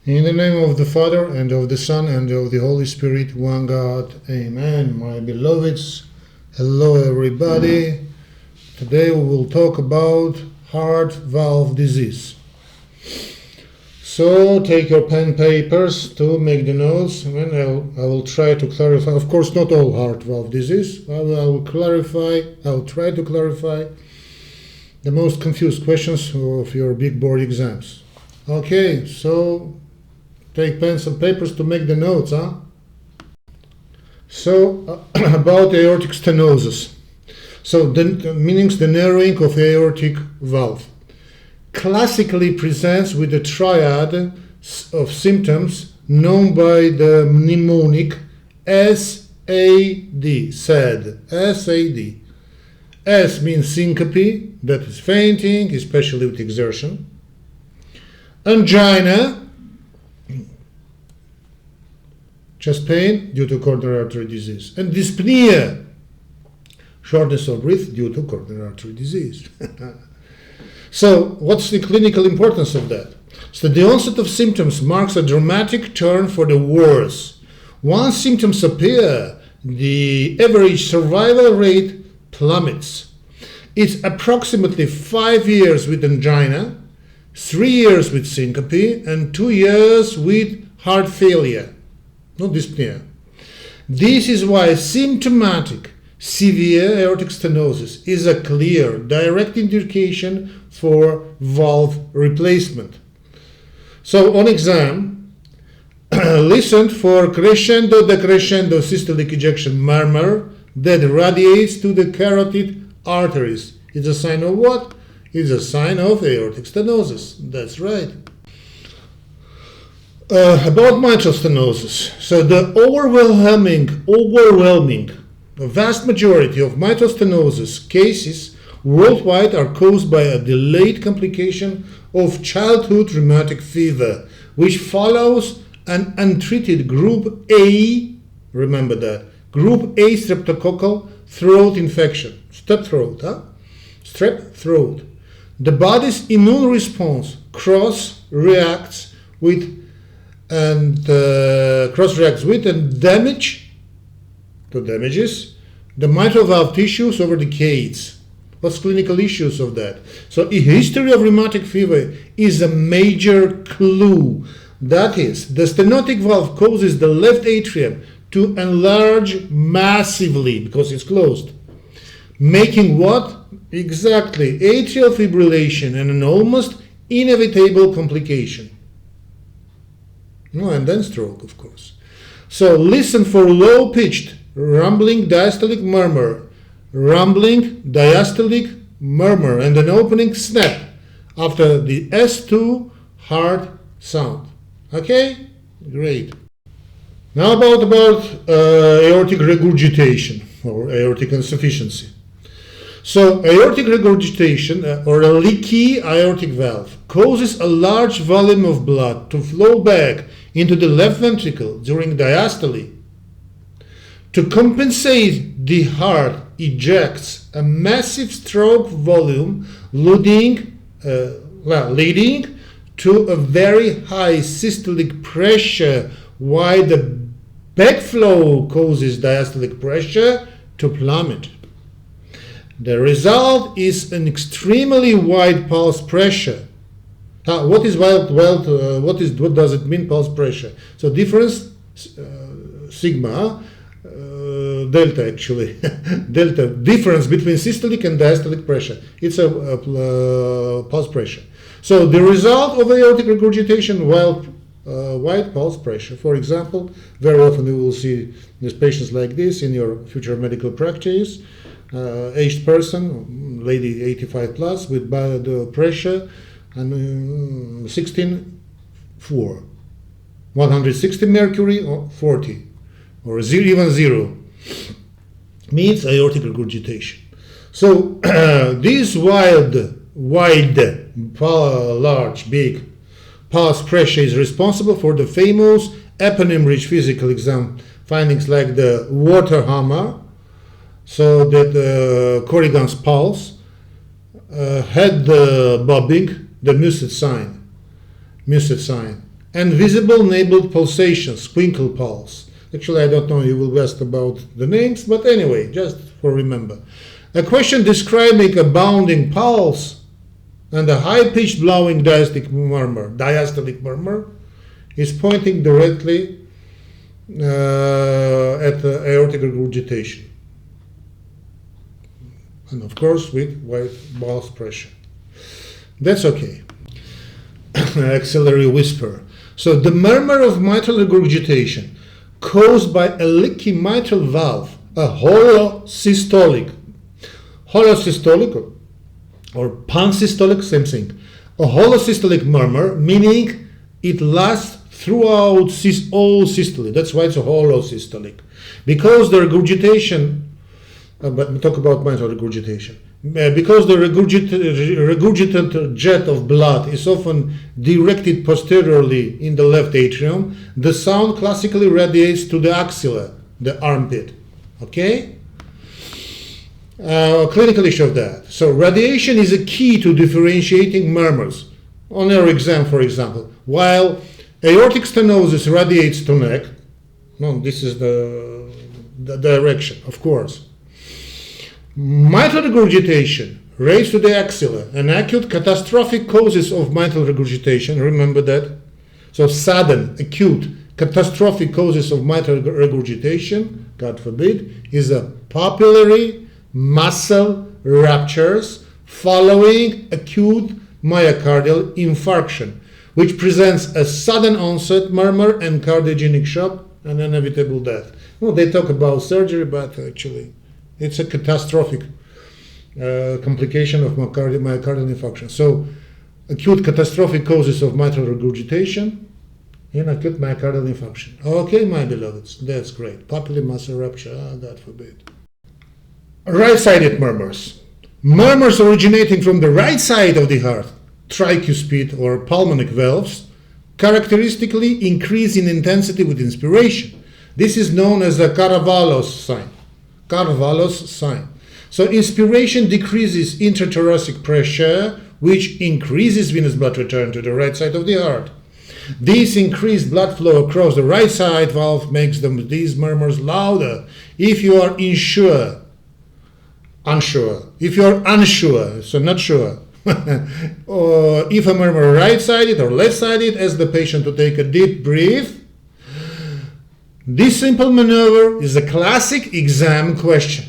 In the name of the Father, and of the Son, and of the Holy Spirit, one God. Amen. My beloveds, hello everybody. Today we will talk about heart valve disease. So take your pen papers to make the notes, and I will try to clarify. Of course, not all heart valve disease. I will try to clarify the most confused questions of your big board exams. Okay, so take pens and papers to make the notes, huh? So, about aortic stenosis. So, means the narrowing of aortic valve. Classically presents with a triad of symptoms known by the mnemonic SAD, SAD. S means syncope, that is fainting, especially with exertion. Angina, chest pain due to coronary artery disease. And dyspnea, shortness of breath due to coronary artery disease. So, what's the clinical importance of that? So, the onset of symptoms marks a dramatic turn for the worse. Once symptoms appear, the average survival rate plummets. It's approximately 5 years with angina, 3 years with syncope, and 2 years with heart failure, not dyspnea. This is why symptomatic severe aortic stenosis is a clear, direct indication for valve replacement. So on exam, listen for crescendo-decrescendo systolic ejection murmur that radiates to the carotid arteries. It's a sign of what? It's a sign of aortic stenosis. That's right. About mitral stenosis. So the the vast majority of mitral stenosis cases worldwide are caused by a delayed complication of childhood rheumatic fever, which follows an untreated group A, remember that, group A streptococcal throat infection. Strep throat. The body's immune response cross-reacts with and damages the mitral valve tissues over decades. What's clinical issues of that? So a history of rheumatic fever is a major clue. That is, the stenotic valve causes the left atrium to enlarge massively because it's closed, making what? Exactly, atrial fibrillation and an almost inevitable complication. And then stroke, of course. So listen for low-pitched, rumbling diastolic murmur, and an opening snap after the S2 hard sound. Okay? Great. Now about aortic regurgitation or aortic insufficiency. So aortic regurgitation or a leaky aortic valve causes a large volume of blood to flow back into the left ventricle during diastole. To compensate, the heart ejects a massive stroke volume leading to a very high systolic pressure, while the backflow causes diastolic pressure to plummet. The result is an extremely wide pulse pressure. What does it mean, pulse pressure? So difference sigma delta actually delta difference between systolic and diastolic pressure. It's a pulse pressure. So the result of aortic regurgitation, wide pulse pressure. For example, very often you will see these patients like this in your future medical practice. Aged person, lady 85 plus, with blood pressure and 16/4, 160 mercury or 40, or even 0, means aortic regurgitation. So this large, big pulse pressure is responsible for the famous eponym-rich physical exam findings like the water hammer, so that Corrigan's pulse, head bobbing, the Muset sign, and visible nabled pulsation, squinkle pulse. Actually, I don't know, you will ask about the names, but anyway, just for remember. A question describing a bounding pulse and a high-pitched blowing diastolic murmur is pointing directly at the aortic regurgitation. And of course with white pulse pressure. That's okay. Axillary whisper. So the murmur of mitral regurgitation caused by a leaky mitral valve, a holosystolic or pansystolic, same thing. A holosystolic murmur, meaning it lasts throughout all systole. That's why it's a holosystolic. Because the regurgitation, but we talk about mitral regurgitation. Because the regurgitant jet of blood is often directed posteriorly in the left atrium, the sound classically radiates to the axilla, the armpit. Okay? Clinical issue of that. So radiation is a key to differentiating murmurs. On our exam, for example, while aortic stenosis radiates to neck, no, this is the direction, of course. Mitral regurgitation raised to the axilla, an acute catastrophic causes of mitral regurgitation, remember that? So sudden, acute, catastrophic causes of mitral regurgitation, God forbid, is a papillary muscle ruptures following acute myocardial infarction, which presents a sudden onset murmur and cardiogenic shock and inevitable death. Well, they talk about surgery, but actually it's a catastrophic complication of myocardial infarction. So acute catastrophic causes of mitral regurgitation in acute myocardial infarction. Okay, my beloveds, that's great. Papillary muscle rupture, God forbid. Right-sided murmurs. Murmurs originating from the right side of the heart, tricuspid or pulmonic valves, characteristically increase in intensity with inspiration. This is known as the Carvalho's sign. Carvalho's sign. So inspiration decreases intrathoracic pressure, which increases venous blood return to the right side of the heart. This increased blood flow across the right side valve makes these murmurs louder. If you are unsure, so not sure, or if a murmur right-sided or left-sided, ask the patient to take a deep breath. This simple maneuver is a classic exam question.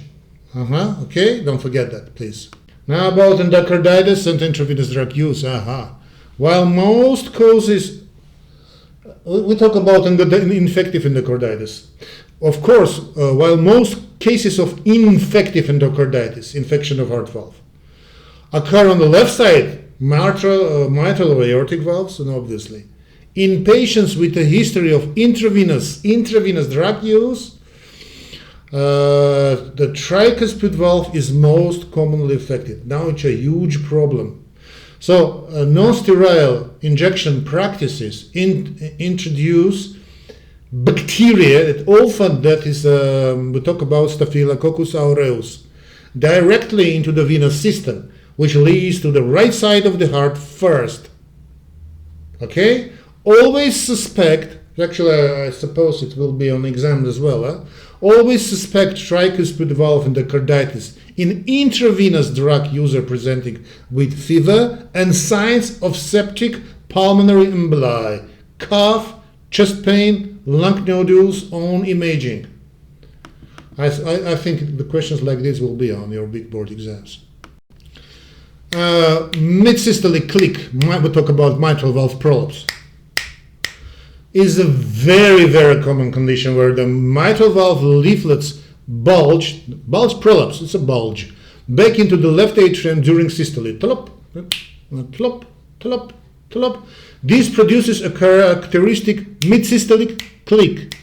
Okay, don't forget that, please. Now about endocarditis and intravenous drug use. While most causes, we talk about infective endocarditis. Of course, while most cases of infective endocarditis, infection of heart valve, occur on the left side, mitral or aortic valves, and obviously. In patients with a history of intravenous drug use, the tricuspid valve is most commonly affected. Now it's a huge problem. So non-sterile injection practices introduce bacteria that is, we talk about Staphylococcus aureus, directly into the venous system, which leads to the right side of the heart first. Okay? Always suspect, actually I suppose it will be on exam as well, always suspect tricuspid valve endocarditis in intravenous drug user presenting with fever and signs of septic pulmonary emboli, cough, chest pain, lung nodules on imaging. I think the questions like this will be on your big board exams. Mid-systolic click, we talk about mitral valve prolapse, is a very, very common condition where the mitral valve leaflets bulge prolapse, it's a bulge, back into the left atrium during systole. Tlop, tlop, tlop, tlop. This produces a characteristic mid-systolic click,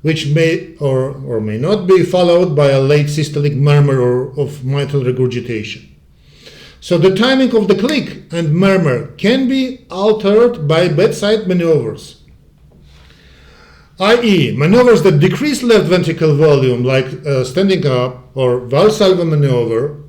which may or may not be followed by a late systolic murmur of mitral regurgitation. So the timing of the click and murmur can be altered by bedside maneuvers, i.e. maneuvers that decrease left ventricle volume like standing up or Valsalva maneuver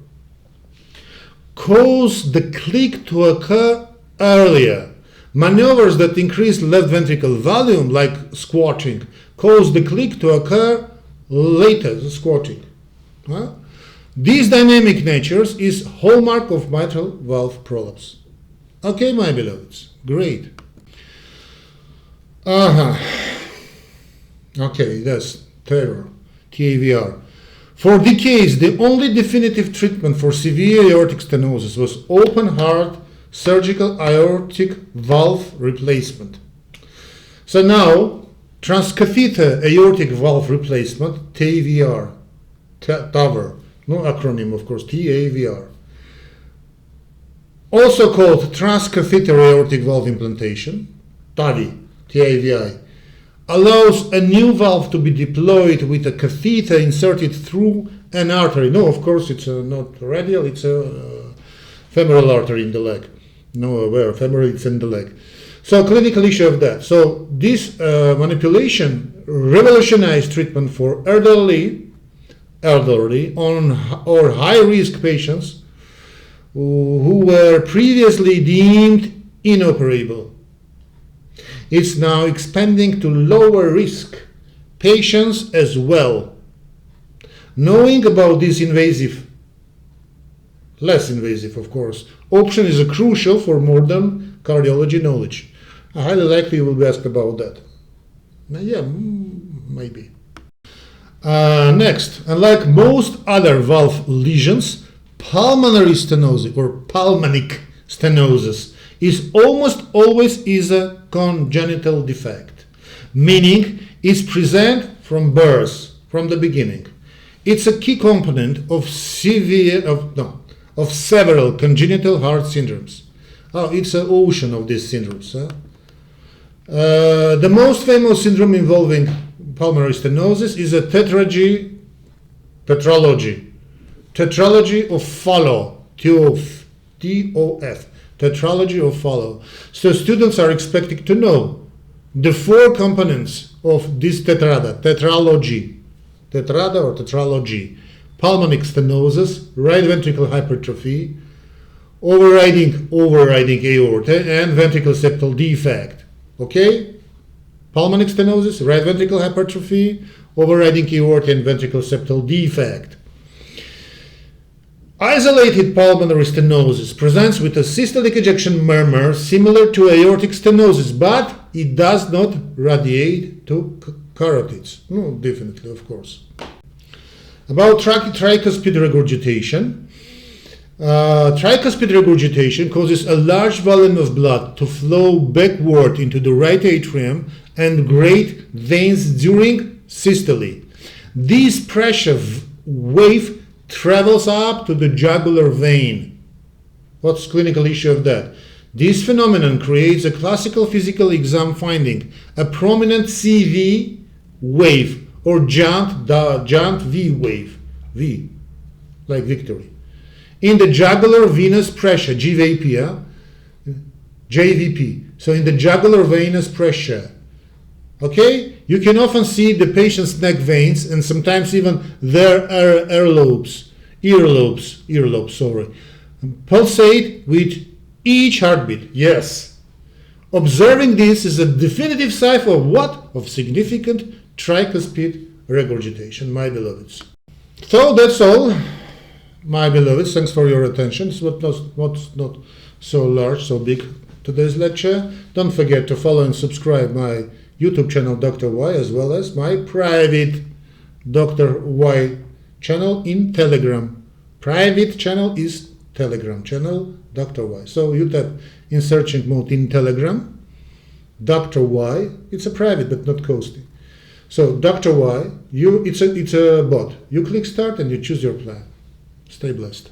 cause the click to occur earlier, Maneuvers that increase left ventricle volume, like squatting, cause the click to occur later, the squatting. This dynamic nature is hallmark of mitral valve prolapse. Okay, my beloveds, great. Okay, that's TAVR. For decades, the only definitive treatment for severe aortic stenosis was open heart surgical aortic valve replacement. So now, transcatheter aortic valve replacement, TAVR, no acronym of course, TAVR. Also called transcatheter aortic valve implantation, TAVI, TAVI, allows a new valve to be deployed with a catheter inserted through an artery. No, of course, it's not radial, it's a femoral artery in the leg. No, where femoral, it's in the leg. So, clinical issue of that. So, this manipulation revolutionized treatment for elderly or high-risk patients who were previously deemed inoperable. It's now expanding to lower risk patients as well. Knowing about this less invasive of course, option is crucial for modern cardiology knowledge. Highly likely you will be asked about that. Yeah, maybe. Next, unlike most other valve lesions, pulmonary stenosis or pulmonic stenosis is almost always a congenital defect, meaning it's present from birth, from the beginning. It's a key component of several congenital heart syndromes. It's an ocean of these syndromes. The most famous syndrome involving pulmonary stenosis is a tetralogy of Fallot, TOF, tetralogy of Fallot. So students are expected to know the four components of this tetralogy. Pulmonic stenosis, right ventricle hypertrophy, overriding aorta, and ventricle septal defect. Okay? Pulmonic stenosis, right ventricle hypertrophy, overriding aorta, and ventricle septal defect. Isolated pulmonary stenosis presents with a systolic ejection murmur similar to aortic stenosis, but it does not radiate to carotids. No, definitely, of course. About tricuspid regurgitation. Tricuspid regurgitation causes a large volume of blood to flow backward into the right atrium and great veins during systole. This pressure wave travels up to the jugular vein. What's clinical issue of that? This phenomenon creates a classical physical exam finding, a prominent CV wave or giant V wave, V, like victory, in the jugular venous pressure, JVP. So in the jugular venous pressure, okay, you can often see the patient's neck veins and sometimes even their earlobes, pulsate with each heartbeat. Yes. Observing this is a definitive sign of what? Of significant tricuspid regurgitation, my beloveds. So that's all, my beloveds. Thanks for your attention. It's not so large, so big today's lecture. Don't forget to follow and subscribe my YouTube channel Dr. Y, as well as my private Dr. Y channel in Telegram. Private channel is Telegram channel Dr. Y. So you tap in searching mode in Telegram, Dr. Y. It's a private but not costly. So Dr. Y, it's a bot. You click start and you choose your plan. Stay blessed.